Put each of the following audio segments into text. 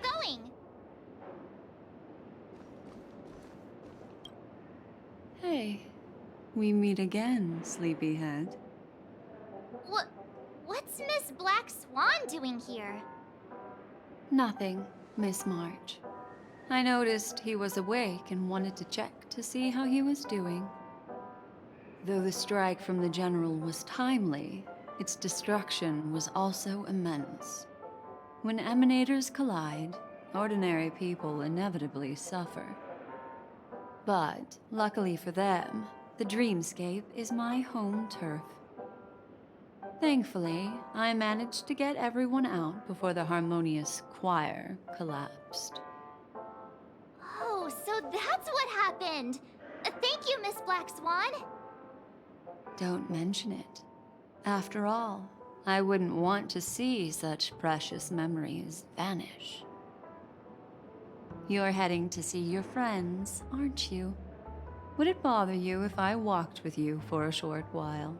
going? Hey, we meet again, sleepyhead. What's Miss Black Swan doing here? Nothing, Miss March. I noticed he was awake and wanted to check to see how he was doing. Though the strike from the General was timely, its destruction was also immense. When emanators collide, ordinary people inevitably suffer. But, luckily for them, the dreamscape is my home turf. Thankfully, I managed to get everyone out before the harmonious choir collapsed. Oh, so that's what happened! Thank you, Miss Black Swan! Don't mention it. After all, I wouldn't want to see such precious memories vanish. You're heading to see your friends, aren't you? Would it bother you if I walked with you for a short while?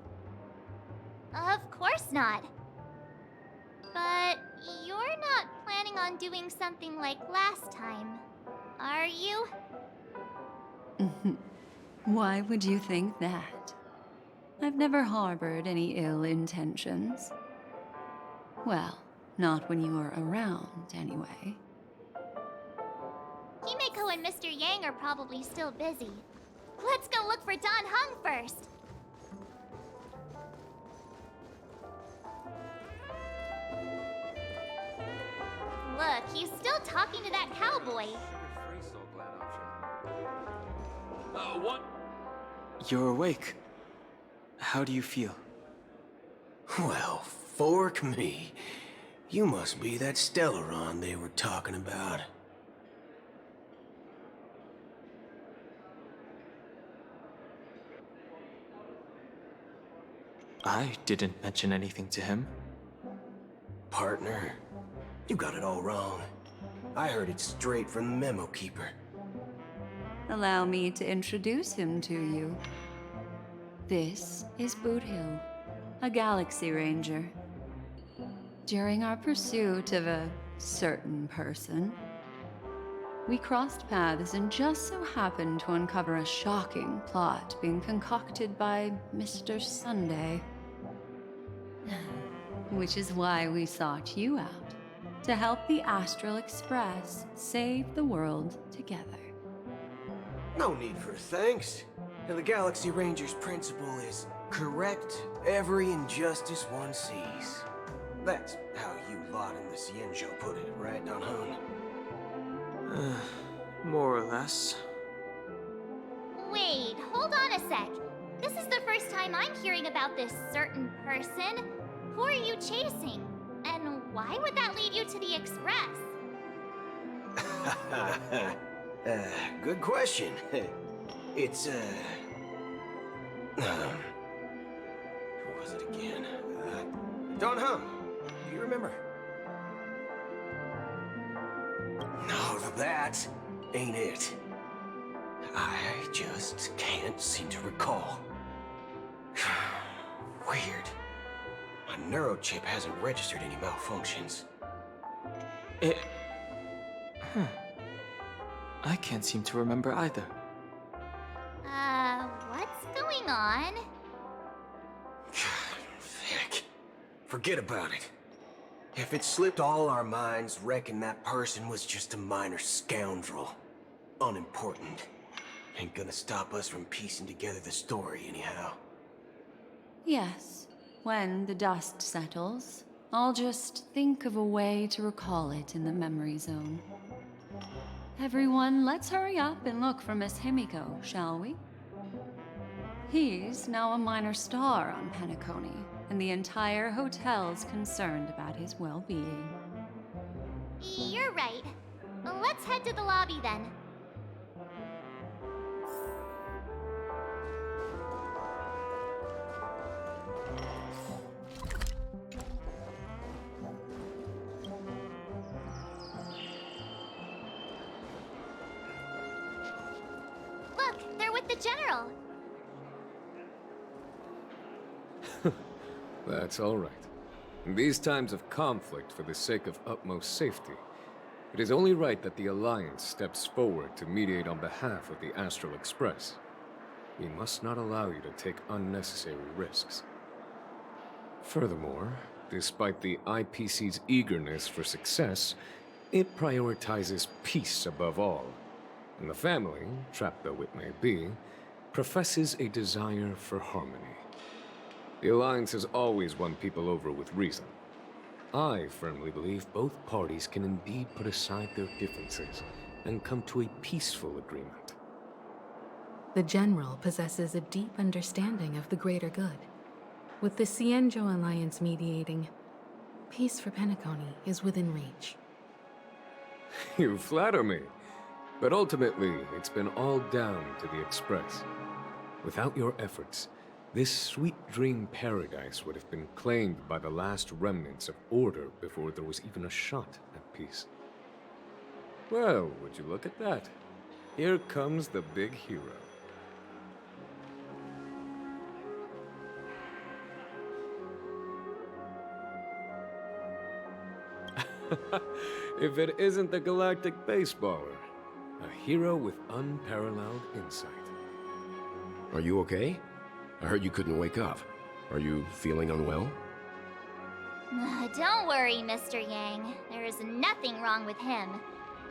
Of course not. But you're not planning on doing something like last time, are you? Why would you think that? I've never harbored any ill intentions. Well, not when you were around, anyway. Himeko and Mr. Yang are probably still busy. Let's go look for Don Hung first! Look, he's still talking to that cowboy. What? You're awake. How do you feel? Well, fork me. You must be that Stellaron they were talking about. I didn't mention anything to him. Partner, you got it all wrong. I heard it straight from the memo keeper. Allow me to introduce him to you. This is Boot Hill, a Galaxy Ranger. During our pursuit of a certain person, we crossed paths and just so happened to uncover a shocking plot being concocted by Mr. Sunday. Which is why we sought you out, to help the Astral Express save the world together. No need for thanks. And the Galaxy Ranger's principle is correct every injustice one sees. That's how you lot in the Cienjo put it, right, Don Hung? More or less. Wait, hold on a sec. This is the first time I'm hearing about this certain person. Who are you chasing? And why would that lead you to the Express? Good question. It's, who was it again? Don Hung. Do you remember? No, that ain't it. I just can't seem to recall. Weird. My neurochip hasn't registered any malfunctions. I can't seem to remember either. What's going on? Heck. Forget about it. If it slipped all our minds, reckon that person was just a minor scoundrel. Unimportant. Ain't gonna stop us from piecing together the story anyhow. Yes, when the dust settles, I'll just think of a way to recall it in the memory zone. Everyone, let's hurry up and look for Miss Himiko, shall we? He's now a minor star on Penacony, and the entire hotel's concerned about his well-being. You're right. Let's head to the lobby then. Look, they're with the General. That's all right. In these times of conflict, for the sake of utmost safety, It is only right that the Alliance steps forward to mediate on behalf of the Astral Express. We must not allow you to take unnecessary risks. Furthermore, despite the IPC's eagerness for success, it prioritizes peace above all. And the family, trapped though it may be, professes a desire for harmony. The Alliance has always won people over with reason. I firmly believe both parties can indeed put aside their differences and come to a peaceful agreement. The General possesses a deep understanding of the greater good. With the Cienjo Alliance mediating, peace for Penacony is within reach. You flatter me. But ultimately, it's been all down to the Express. Without your efforts, this sweet dream paradise would have been claimed by the last remnants of order before there was even a shot at peace. Well, would you look at that? Here comes the big hero. If it isn't the galactic baseballer, a hero with unparalleled insight. Are you okay? I heard you couldn't wake up. Are you feeling unwell? Don't worry, Mr. Yang. There is nothing wrong with him.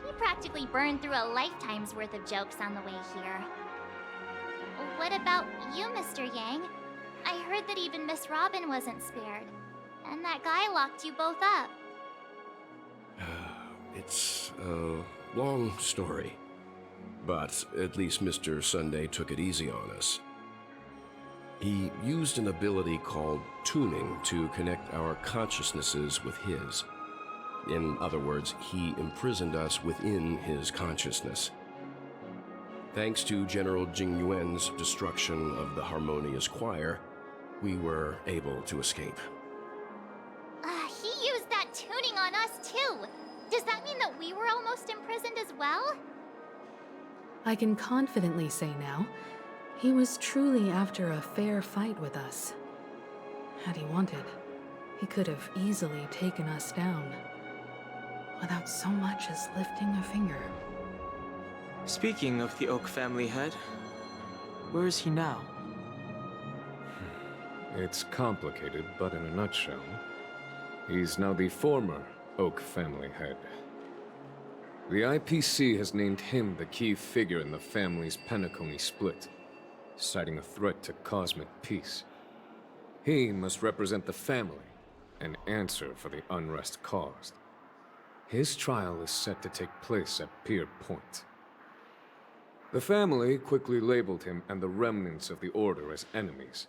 He practically burned through a lifetime's worth of jokes on the way here. What about you, Mr. Yang? I heard that even Miss Robin wasn't spared. And that guy locked you both up. It's a long story. But at least Mr. Sunday took it easy on us. He used an ability called tuning to connect our consciousnesses with his. In other words, he imprisoned us within his consciousness. Thanks to General Jing Yuan's destruction of the Harmonious Choir, we were able to escape. He used that tuning on us too! Does that mean that we were almost imprisoned as well? I can confidently say now, he was truly after a fair fight with us. Had he wanted, he could have easily taken us down, without so much as lifting a finger. Speaking of the Oak family head, where is he now? It's complicated, but in a nutshell, he's now the former Oak family head. The IPC has named him the key figure in the family's Penacony split, citing a threat to cosmic peace. He must represent the family and answer for the unrest caused. His trial is set to take place at Pier Point. The family quickly labeled him and the remnants of the Order as enemies,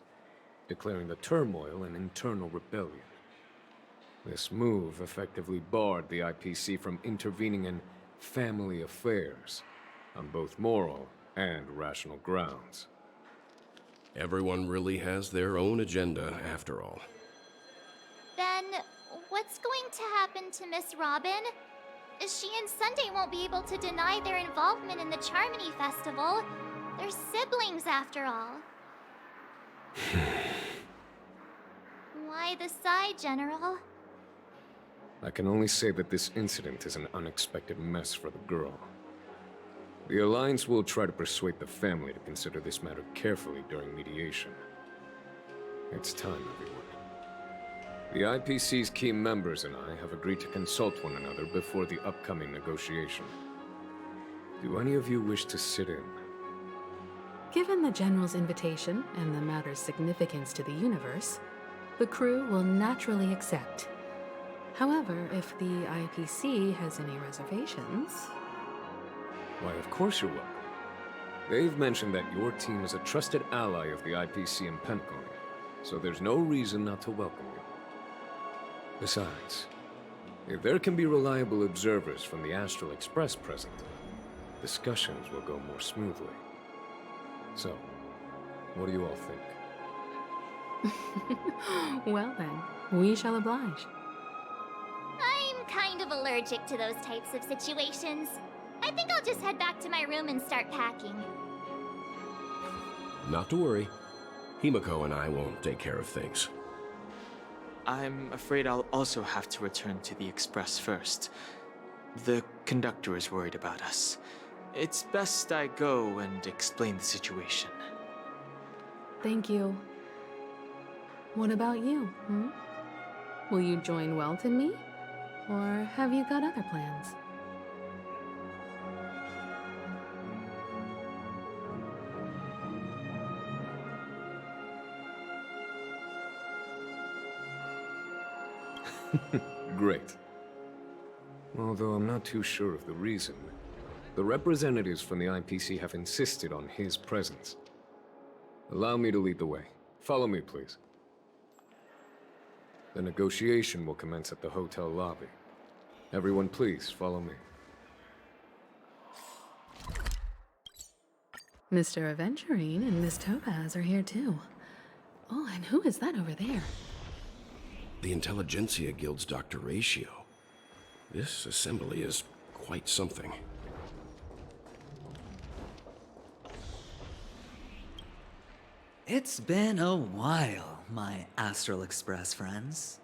declaring the turmoil an internal rebellion. This move effectively barred the IPC from intervening in family affairs on both moral and rational grounds. Everyone really has their own agenda, after all. Then, what's going to happen to Miss Robin? She and Sunday won't be able to deny their involvement in the Charmony Festival. They're siblings, after all. Why the sigh, General? I can only say that this incident is an unexpected mess for the girl. The Alliance will try to persuade the family to consider this matter carefully during mediation. It's time, everyone. The IPC's key members and I have agreed to consult one another before the upcoming negotiation. Do any of you wish to sit in? Given the General's invitation and the matter's significance to the universe, the crew will naturally accept. However, if the IPC has any reservations... Why, of course you're welcome. They've mentioned that your team is a trusted ally of the IPC in Penacony, so there's no reason not to welcome you. Besides, if there can be reliable observers from the Astral Express present, discussions will go more smoothly. So, what do you all think? Well then, we shall oblige. I'm kind of allergic to those types of situations. I think I'll just head back to my room and start packing. Not to worry. Himiko and I will take care of things. I'm afraid I'll also have to return to the Express first. The conductor is worried about us. It's best I go and explain the situation. Thank you. What about you, hmm? Will you join Welt and me? Or have you got other plans? Great. Although I'm not too sure of the reason. The representatives from the IPC have insisted on his presence. Allow me to lead the way. Follow me, please. The negotiation will commence at the hotel lobby. Everyone, please follow me. Mr. Aventurine and Miss Topaz are here too. Oh, and who is that over there? The Intelligentsia Guild's Dr. Ratio. This assembly is quite something. It's been a while, my Astral Express friends.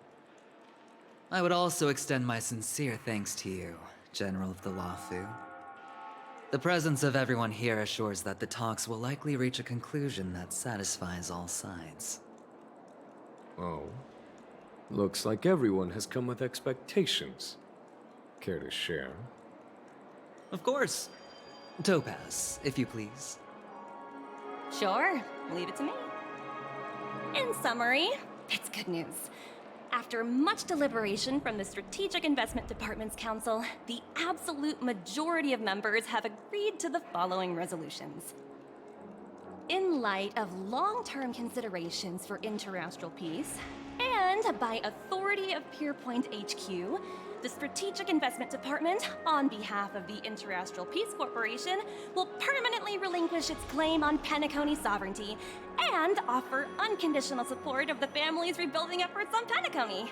I would also extend my sincere thanks to you, General of the Lawfu. The presence of everyone here assures that the talks will likely reach a conclusion that satisfies all sides. Oh. Looks like everyone has come with expectations. Care to share? Of course. Topaz, if you please. Sure, leave it to me. In summary, it's good news. After much deliberation from the Strategic Investment Department's Council, the absolute majority of members have agreed to the following resolutions. In light of long-term considerations for interastral peace, and by authority of Pierpoint HQ, the Strategic Investment Department, on behalf of the Interastral Peace Corporation, will permanently relinquish its claim on Penacony sovereignty and offer unconditional support of the family's rebuilding efforts on Penacony.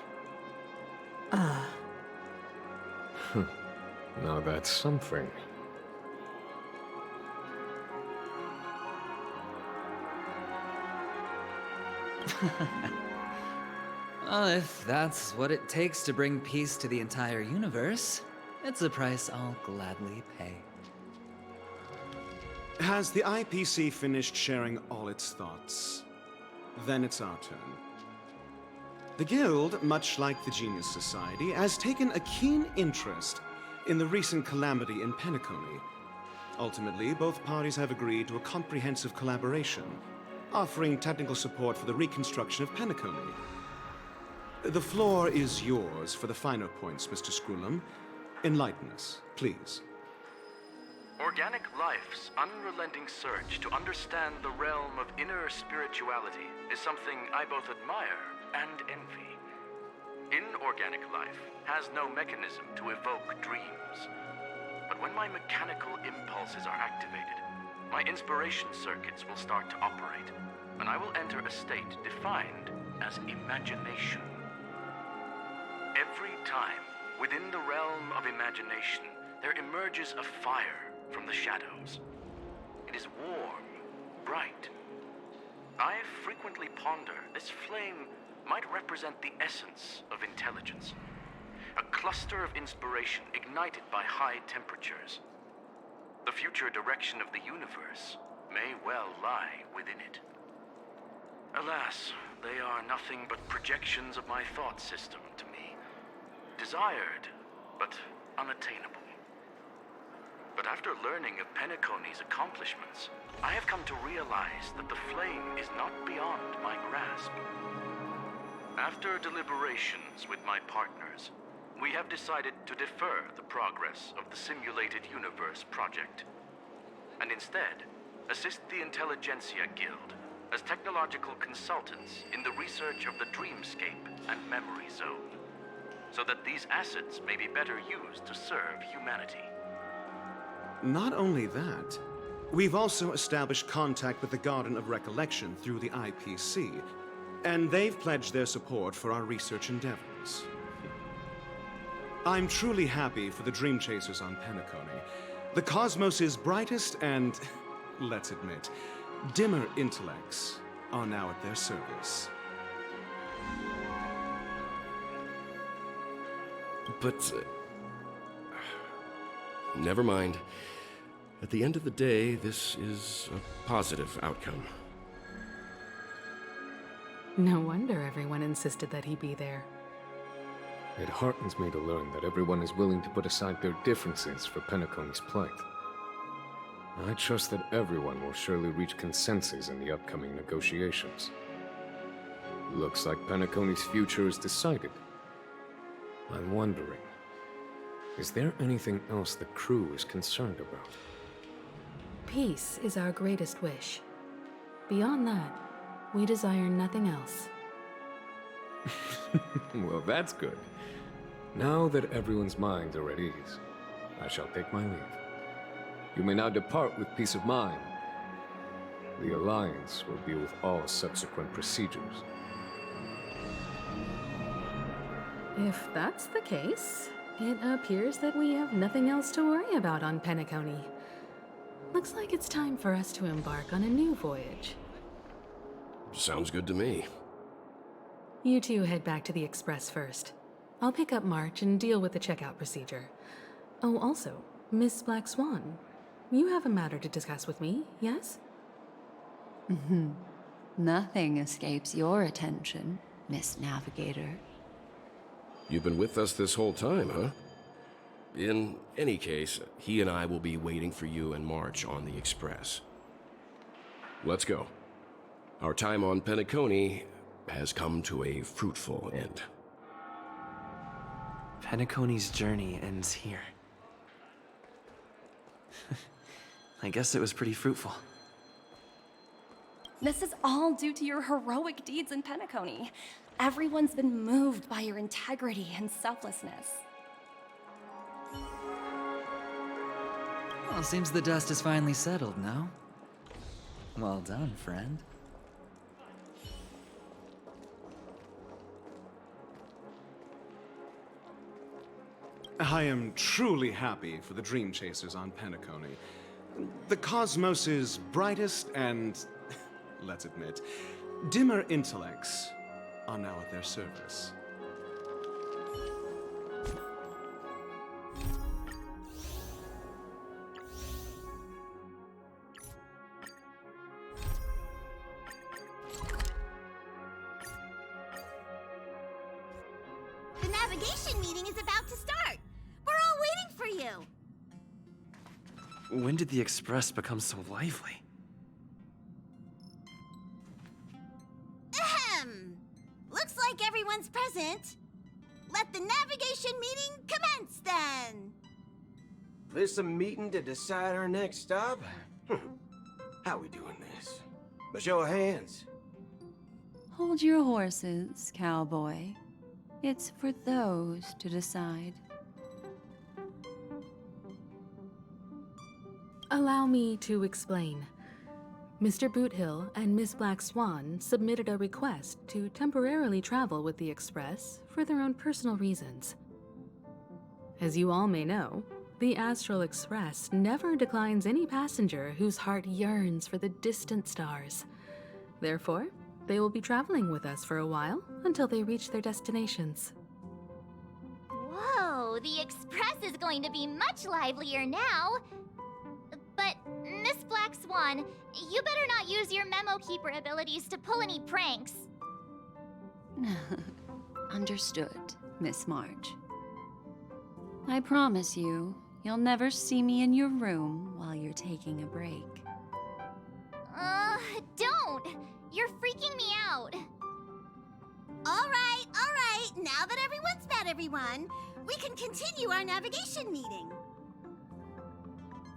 Now that's something. Well, if that's what it takes to bring peace to the entire universe, it's a price I'll gladly pay. Has the IPC finished sharing all its thoughts? Then it's our turn. The Guild, much like the Genius Society, has taken a keen interest in the recent calamity in Penacony. Ultimately, both parties have agreed to a comprehensive collaboration, offering technical support for the reconstruction of Penacony. The floor is yours for the finer points, Mr. Screwlum. Enlighten us, please. Organic life's unrelenting search to understand the realm of inner spirituality is something I both admire and envy. Inorganic life has no mechanism to evoke dreams. But when my mechanical impulses are activated, my inspiration circuits will start to operate, and I will enter a state defined as imagination. Every time, within the realm of imagination, there emerges a fire from the shadows. It is warm, bright. I frequently ponder this flame might represent the essence of intelligence. A cluster of inspiration ignited by high temperatures. The future direction of the universe may well lie within it. Alas, they are nothing but projections of my thought system to me. Desired, but unattainable. But after learning of Penacony's accomplishments, I have come to realize that the flame is not beyond my grasp. After deliberations with my partners, we have decided to defer the progress of the Simulated Universe project, and instead assist the Intelligentsia Guild as technological consultants in the research of the Dreamscape and Memory Zone, so that these assets may be better used to serve humanity. Not only that, we've also established contact with the Garden of Recollection through the IPC, and they've pledged their support for our research endeavors. I'm truly happy for the Dream Chasers on Penacony. The cosmos' brightest and, let's admit, dimmer intellects are now at their service. But never mind. At the end of the day, this is a positive outcome. No wonder everyone insisted that he be there. It heartens me to learn that everyone is willing to put aside their differences for Penacony's plight. I trust that everyone will surely reach consensus in the upcoming negotiations. Looks like Penacony's future is decided. I'm wondering, is there anything else the crew is concerned about? Peace is our greatest wish. Beyond that, we desire nothing else. Well, that's good. Now that everyone's minds are at ease, I shall take my leave. You may now depart with peace of mind. The Alliance will deal with all subsequent procedures. If that's the case, it appears that we have nothing else to worry about on Penacony. Looks like it's time for us to embark on a new voyage. Sounds good to me. You two head back to the Express first. I'll pick up March and deal with the checkout procedure. Oh, also, Miss Black Swan, you have a matter to discuss with me, yes? Nothing escapes your attention, Miss Navigator. You've been with us this whole time, huh? In any case, he and I will be waiting for you and March on the Express. Let's go. Our time on Penacony has come to a fruitful end. Penacony's journey ends here. I guess it was pretty fruitful. This is all due to your heroic deeds in Penacony. Everyone's been moved by your integrity and selflessness. Well, seems the dust is finally settled, no? Well done, friend. I am truly happy for the Dream Chasers on Penacony. The cosmos's brightest and, let's admit, dimmer intellects are now at their service. The navigation meeting is about to start. We're all waiting for you. When did the Express become so lively? Ahem. Looks like everyone's present. Let the navigation meeting commence then. This a meeting to decide our next stop? How we doing this? A show of hands. Hold your horses, cowboy. It's for those to decide. Allow me to explain. Mr. Boothill and Miss Black Swan submitted a request to temporarily travel with the Express for their own personal reasons. As you all may know, the Astral Express never declines any passenger whose heart yearns for the distant stars. Therefore, they will be traveling with us for a while until they reach their destinations. Whoa, the Express is going to be much livelier now. But, Miss Black Swan, you better not use your memo keeper abilities to pull any pranks. Understood, Miss March. I promise you, you'll never see me in your room while you're taking a break. Don't! You're freaking me out. All right. Now that everyone's met everyone, we can continue our navigation meeting.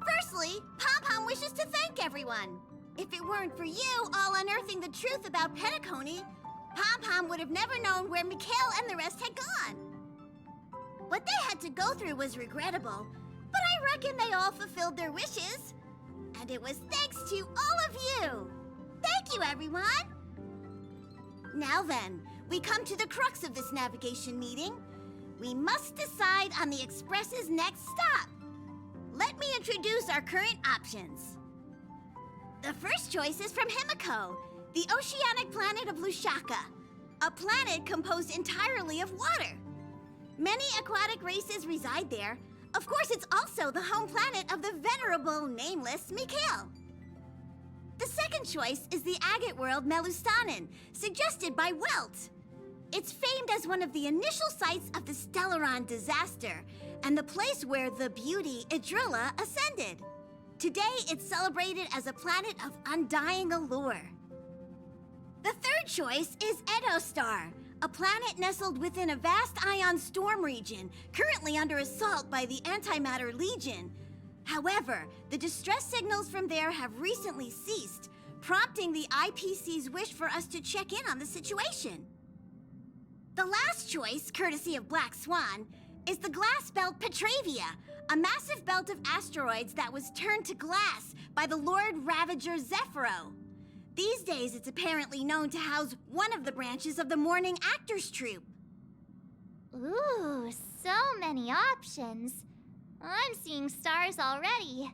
Firstly, Pom-Pom wishes to thank everyone. If it weren't for you all unearthing the truth about Penacony, Pom-Pom would have never known where Mikhail and the rest had gone. What they had to go through was regrettable, but I reckon they all fulfilled their wishes. And it was thanks to all of you. Thank you, everyone. Now then, we come to the crux of this navigation meeting. We must decide on the Express's next stop. Let me introduce our current options. The first choice is from Himiko, the oceanic planet of Lushaka, a planet composed entirely of water. Many aquatic races reside there, Of course, it's also the home planet of the venerable, nameless Mikhail. The second choice is the agate world Melustanen, suggested by Welt. It's famed as one of the initial sites of the Stellaron disaster, and the place where the beauty Idrilla ascended. Today, it's celebrated as a planet of undying allure. The third choice is Edostar, a planet nestled within a vast ion storm region, currently under assault by the Antimatter Legion. However, the distress signals from there have recently ceased, prompting the IPC's wish for us to check in on the situation. The last choice, courtesy of Black Swan, is the glass belt Petravia, a massive belt of asteroids that was turned to glass by the Lord Ravager Zephyro. These days, it's apparently known to house one of the branches of the Morning Actors Troupe. Ooh, so many options. I'm seeing stars already.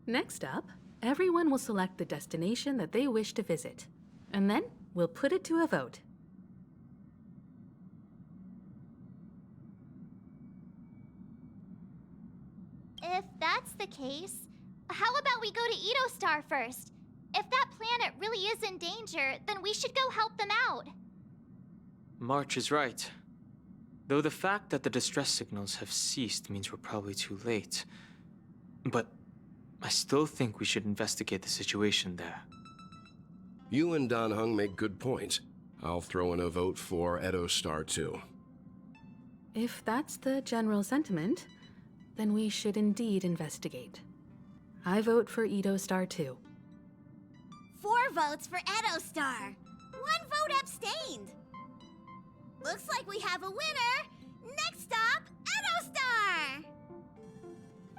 Next up, everyone will select the destination that they wish to visit. And then we'll put it to a vote. If that's the case, how about we go to Edostar first? If that planet really is in danger, then we should go help them out. March is right. Though the fact that the distress signals have ceased means we're probably too late. But I still think we should investigate the situation there. You and Dan Heng make good points. I'll throw in a vote for Edostar too. If that's the general sentiment, then we should indeed investigate. I vote for Edostar too. 4 votes for Edostar. 1 vote abstained. Looks like we have a winner. Next stop, Edostar!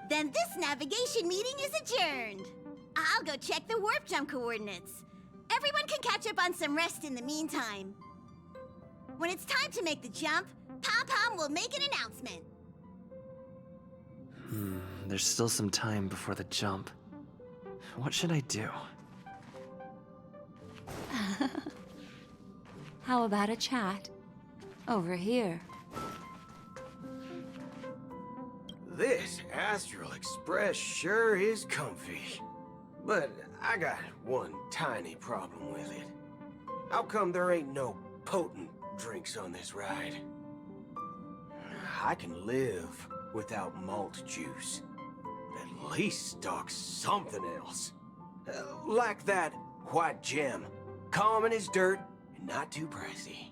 Then this navigation meeting is adjourned. I'll go check the warp jump coordinates. Everyone can catch up on some rest in the meantime. When it's time to make the jump, Pom-Pom will make an announcement. There's still some time before the jump. What should I do? How about a chat? Over here. This Astral Express sure is comfy. But I got one tiny problem with it. How come there ain't no potent drinks on this ride? I can live without malt juice. At least stock something else. Like that white gem. Common as dirt and not too pricey.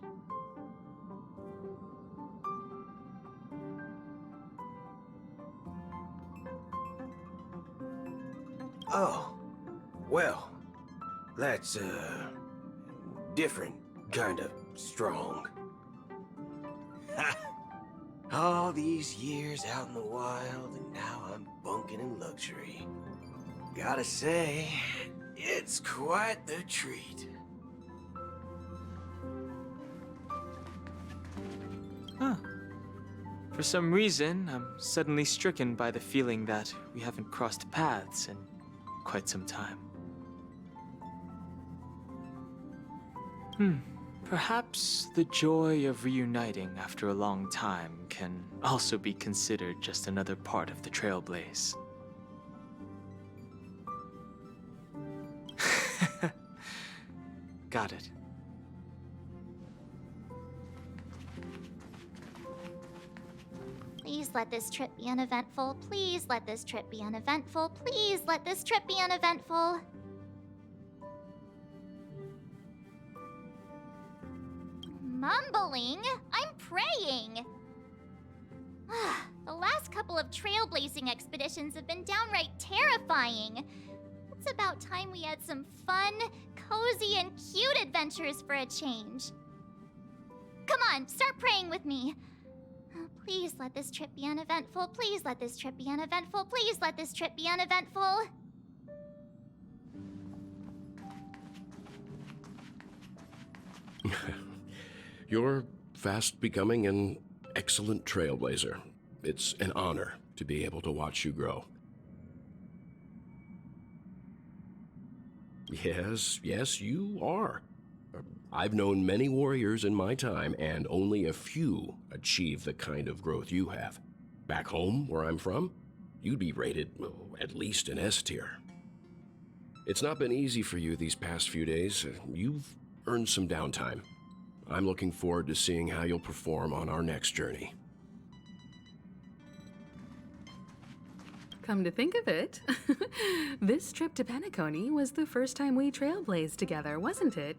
Oh, well, that's, different kind of strong. Ha! All these years out in the wild, and now I'm bunking in luxury. Gotta say, it's quite the treat. Huh. For some reason, I'm suddenly stricken by the feeling that we haven't crossed paths in quite some time. Perhaps the joy of reuniting after a long time can also be considered just another part of the Trailblaze. Got it. Please let this trip be uneventful. Please let this trip be uneventful. Please let this trip be uneventful. Mumbling? I'm praying! The last couple of trailblazing expeditions have been downright terrifying. It's about time we had some fun, cozy, and cute adventures for a change. Come on, start praying with me. Please let this trip be uneventful. Please let this trip be uneventful. Please let this trip be uneventful. You're fast becoming an excellent trailblazer. It's an honor to be able to watch you grow. Yes, you are. I've known many warriors in my time, and only a few achieve the kind of growth you have. Back home, where I'm from, you'd be rated at least an S tier. It's not been easy for you these past few days. You've earned some downtime. I'm looking forward to seeing how you'll perform on our next journey. Come to think of it, this trip to Penacony was the first time we trailblazed together, wasn't it?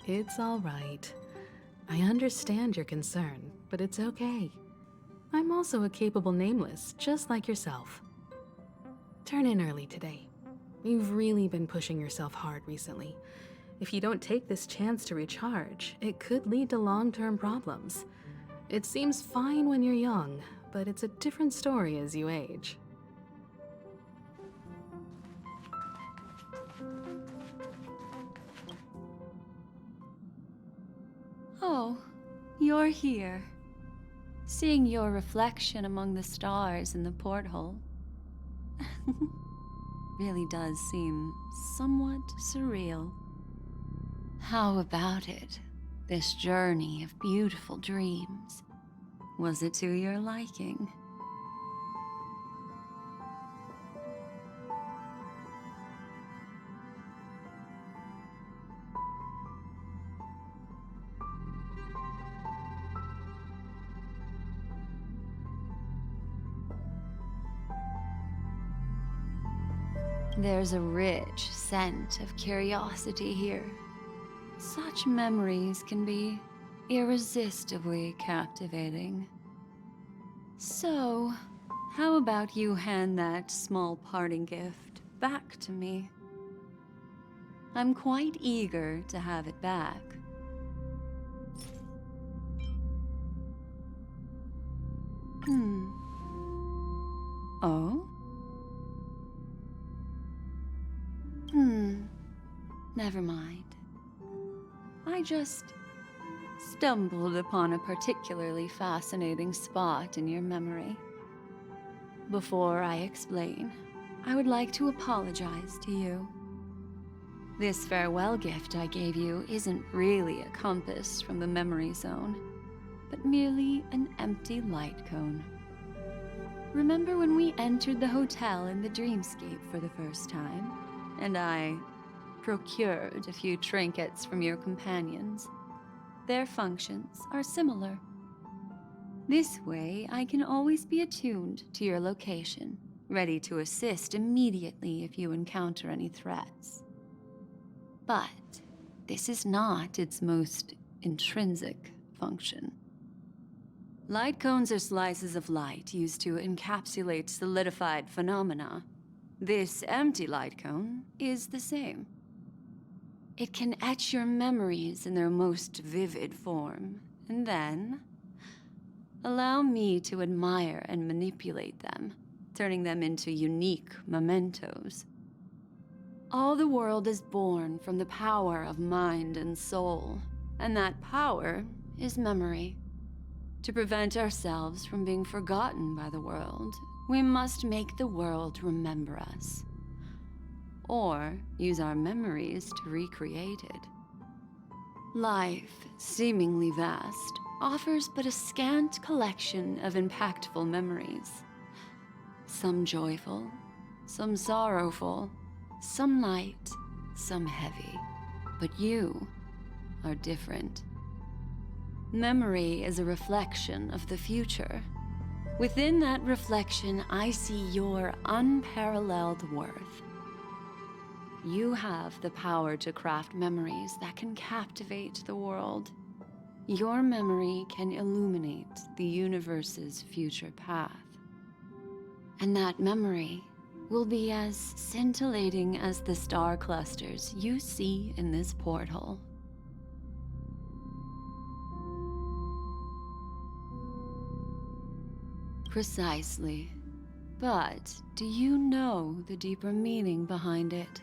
It's all right. I understand your concern, but it's okay. I'm also a capable nameless, just like yourself. Turn in early today. You've really been pushing yourself hard recently. If you don't take this chance to recharge, it could lead to long-term problems. It seems fine when you're young, but it's a different story as you age. Oh, you're here. Seeing your reflection among the stars in the porthole really does seem somewhat surreal. How about it? This journey of beautiful dreams. Was it to your liking? There's a rich scent of curiosity here. Such memories can be irresistibly captivating. So, how about you hand that small parting gift back to me? I'm quite eager to have it back. Oh? Never mind. I just stumbled upon a particularly fascinating spot in your memory. Before I explain, I would like to apologize to you. This farewell gift I gave you isn't really a compass from the memory zone, but merely an empty light cone. Remember when we entered the hotel in the dreamscape for the first time, and I procured a few trinkets from your companions? Their functions are similar. This way, I can always be attuned to your location, ready to assist immediately if you encounter any threats. But this is not its most intrinsic function. Light cones are slices of light used to encapsulate solidified phenomena. This empty light cone is the same. It can etch your memories in their most vivid form, and then allow me to admire and manipulate them, turning them into unique mementos. All the world is born from the power of mind and soul, and that power is memory. To prevent ourselves from being forgotten by the world, we must make the world remember us, or use our memories to recreate it. Life, seemingly vast, offers but a scant collection of impactful memories. Some joyful, some sorrowful, some light, some heavy. But you are different. Memory is a reflection of the future. Within that reflection, I see your unparalleled worth. You have the power to craft memories that can captivate the world. Your memory can illuminate the universe's future path. And that memory will be as scintillating as the star clusters you see in this porthole. Precisely. But do you know the deeper meaning behind it?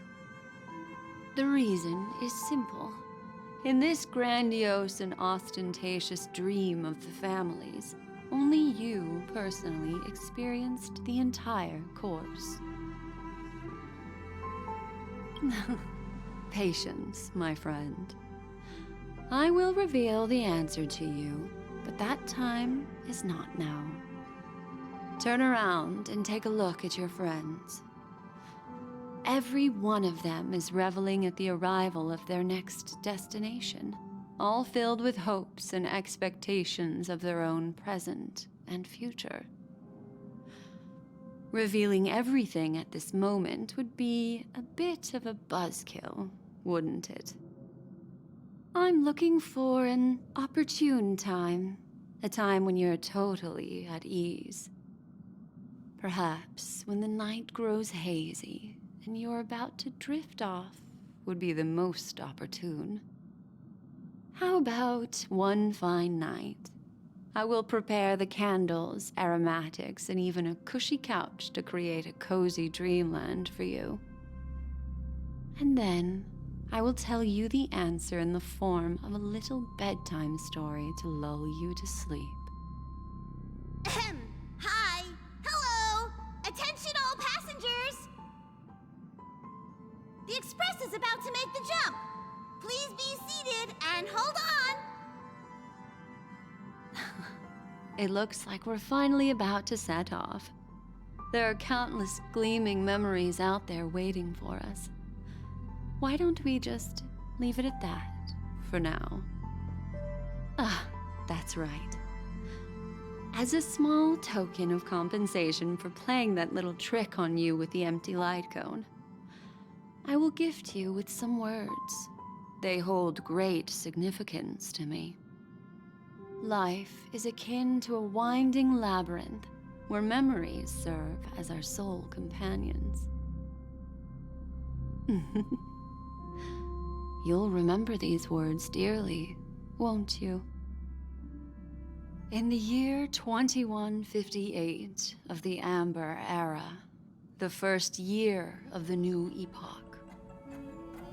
The reason is simple. In this grandiose and ostentatious dream of the families, only you personally experienced the entire course. Patience, my friend. I will reveal the answer to you, but that time is not now. Turn around and take a look at your friends. Every one of them is reveling at the arrival of their next destination, all filled with hopes and expectations of their own present and future. Revealing everything at this moment would be a bit of a buzzkill, wouldn't it? I'm looking for an opportune time, a time when you're totally at ease. Perhaps when the night grows hazy and you're about to drift off would be the most opportune. How about one fine night? I will prepare the candles, aromatics, and even a cushy couch to create a cozy dreamland for you. And then I will tell you the answer in the form of a little bedtime story to lull you to sleep. Ahem. Hi. Hello. Attention all passengers. The express is about to make the jump. Please be seated and hold on. It looks like we're finally about to set off. There are countless gleaming memories out there waiting for us. Why don't we just leave it at that for now? Ah, that's right. As a small token of compensation for playing that little trick on you with the empty light cone, I will gift you with some words. They hold great significance to me. Life is akin to a winding labyrinth where memories serve as our sole companions. You'll remember these words dearly, won't you? In the year 2158 of the Amber Era, the first year of the new epoch,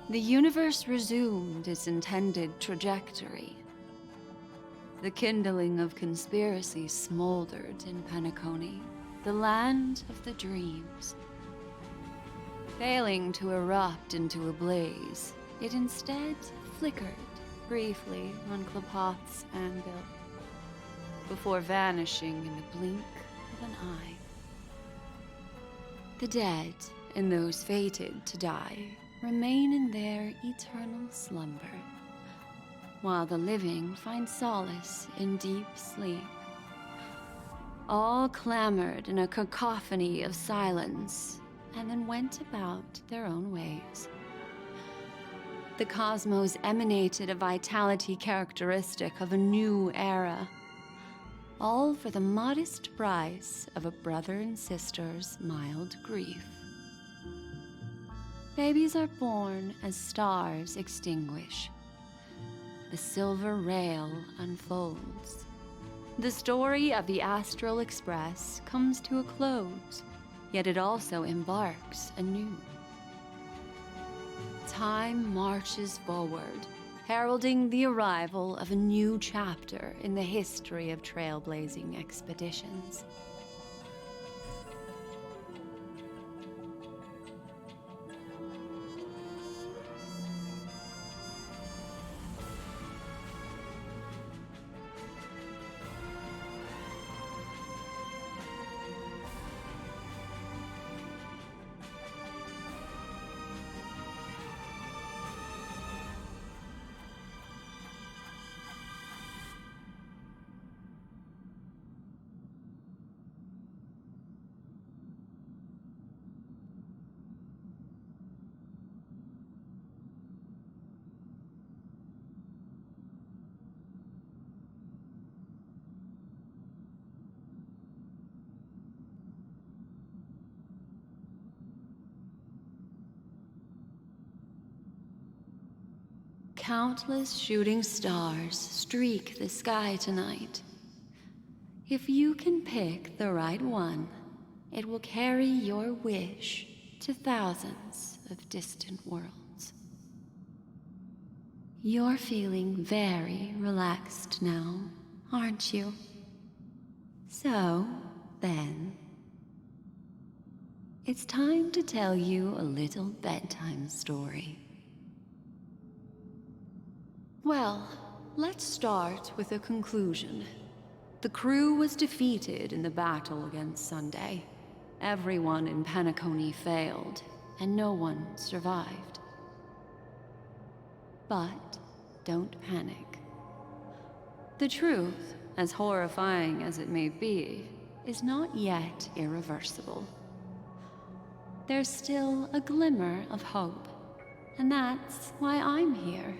the universe resumed its intended trajectory. The kindling of conspiracy smoldered in Penacony, the land of the dreams. Failing to erupt into a blaze, it instead flickered briefly on Klapoth's anvil, before vanishing in the blink of an eye. The dead and those fated to die remain in their eternal slumber, while the living find solace in deep sleep. All clamored in a cacophony of silence, and then went about their own ways. The cosmos emanated a vitality characteristic of a new era, all for the modest price of a brother and sister's mild grief. Babies are born as stars extinguish. The silver rail unfolds. The story of the Astral Express comes to a close, yet it also embarks anew. Time marches forward, heralding the arrival of a new chapter in the history of trailblazing expeditions. Countless shooting stars streak the sky tonight. If you can pick the right one, it will carry your wish to thousands of distant worlds. You're feeling very relaxed now, aren't you? So, then, it's time to tell you a little bedtime story. Well, let's start with a conclusion. The crew was defeated in the battle against Sunday. Everyone in Penacony failed, and no one survived. But don't panic. The truth, as horrifying as it may be, is not yet irreversible. There's still a glimmer of hope, and that's why I'm here.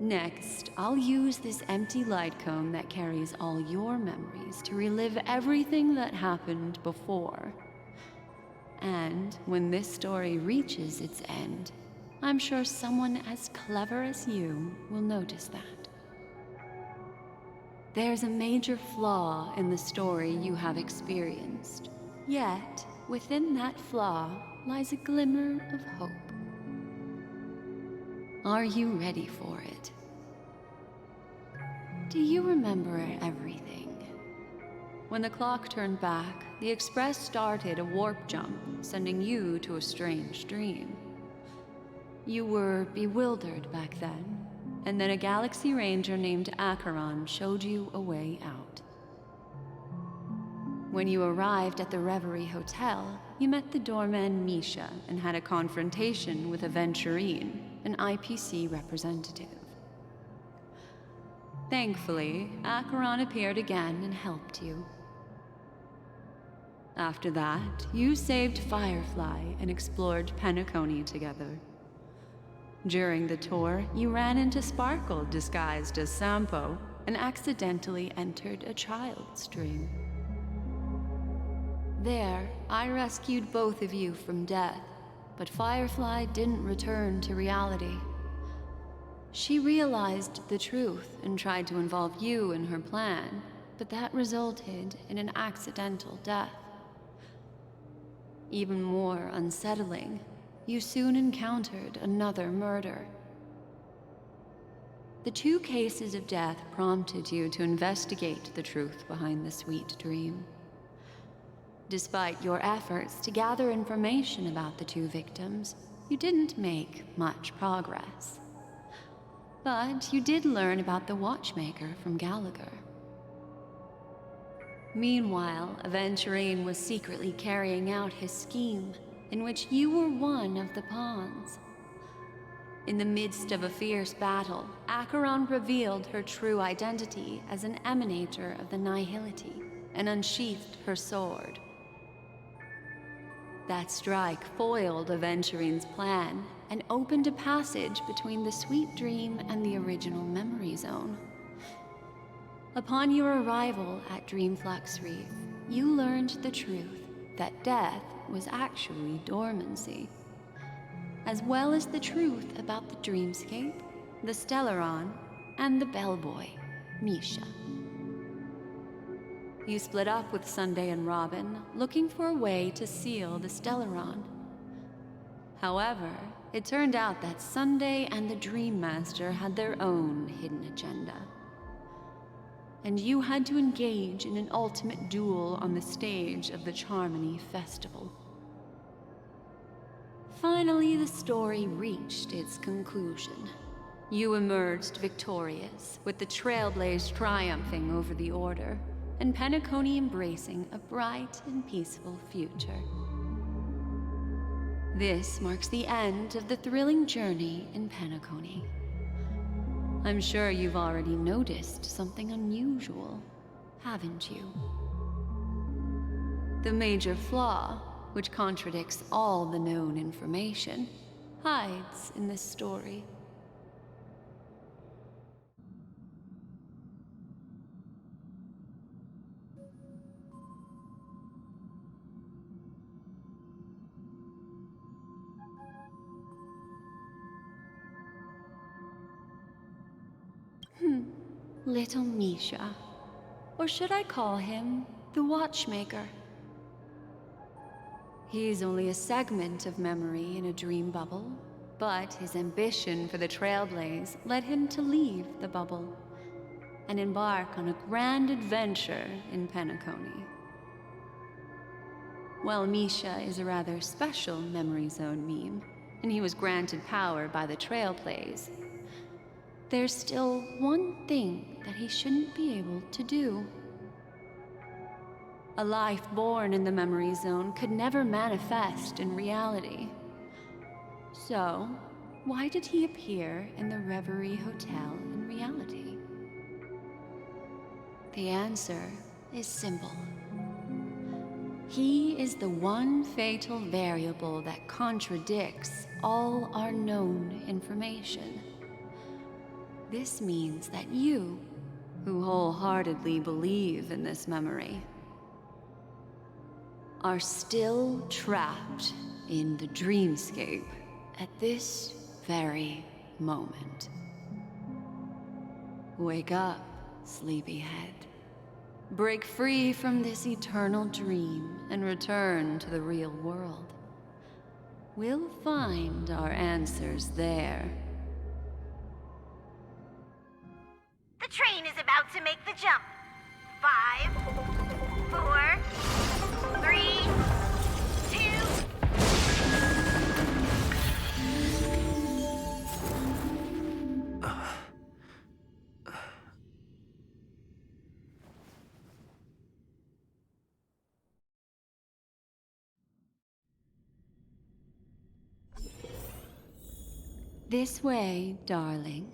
Next, I'll use this empty light cone that carries all your memories to relive everything that happened before. And when this story reaches its end, I'm sure someone as clever as you will notice that. There's a major flaw in the story you have experienced, yet within that flaw lies a glimmer of hope. Are you ready for it? Do you remember everything? When the clock turned back, the Express started a warp jump, sending you to a strange dream. You were bewildered back then, and then a Galaxy Ranger named Acheron showed you a way out. When you arrived at the Reverie Hotel, you met the doorman Misha and had a confrontation with Aventurine, an IPC representative. Thankfully, Acheron appeared again and helped you. After that, you saved Firefly and explored Penacony together. During the tour, you ran into Sparkle disguised as Sampo and accidentally entered a child's dream. There, I rescued both of you from death, but Firefly didn't return to reality. She realized the truth and tried to involve you in her plan, but that resulted in an accidental death. Even more unsettling, you soon encountered another murder. The 2 cases of death prompted you to investigate the truth behind the sweet dream. Despite your efforts to gather information about the 2 victims, you didn't make much progress. But you did learn about the watchmaker from Gallagher. Meanwhile, Aventurine was secretly carrying out his scheme, in which you were one of the pawns. In the midst of a fierce battle, Acheron revealed her true identity as an emanator of the Nihility and unsheathed her sword. That strike foiled Aventurine's plan and opened a passage between the sweet dream and the original memory zone. Upon your arrival at Dreamflux Reef, you learned the truth that death was actually dormancy, as well as the truth about the dreamscape, the Stellaron, and the bellboy, Misha. You split up with Sunday and Robin, looking for a way to seal the Stellaron. However, it turned out that Sunday and the Dream Master had their own hidden agenda. And you had to engage in an ultimate duel on the stage of the Charmony Festival. Finally, the story reached its conclusion. You emerged victorious, with the Trailblaze triumphing over the Order, and Penacony embracing a bright and peaceful future. This marks the end of the thrilling journey in Penacony. I'm sure you've already noticed something unusual, haven't you? The major flaw, which contradicts all the known information, hides in this story. Little Misha. Or should I call him the Watchmaker? He's only a segment of memory in a dream bubble, but his ambition for the Trailblaze led him to leave the bubble and embark on a grand adventure in Penacony. While Misha is a rather special memory zone meme, and he was granted power by the Trailblaze, there's still one thing that he shouldn't be able to do. A life born in the memory zone could never manifest in reality. So, why did he appear in the Reverie Hotel in reality? The answer is simple. He is the one fatal variable that contradicts all our known information. This means that you, who wholeheartedly believe in this memory, are still trapped in the dreamscape at this very moment. Wake up, sleepyhead. Break free from this eternal dream and return to the real world. We'll find our answers there. The train is about to make the jump. 5, 4, 3, 2... This way, darling.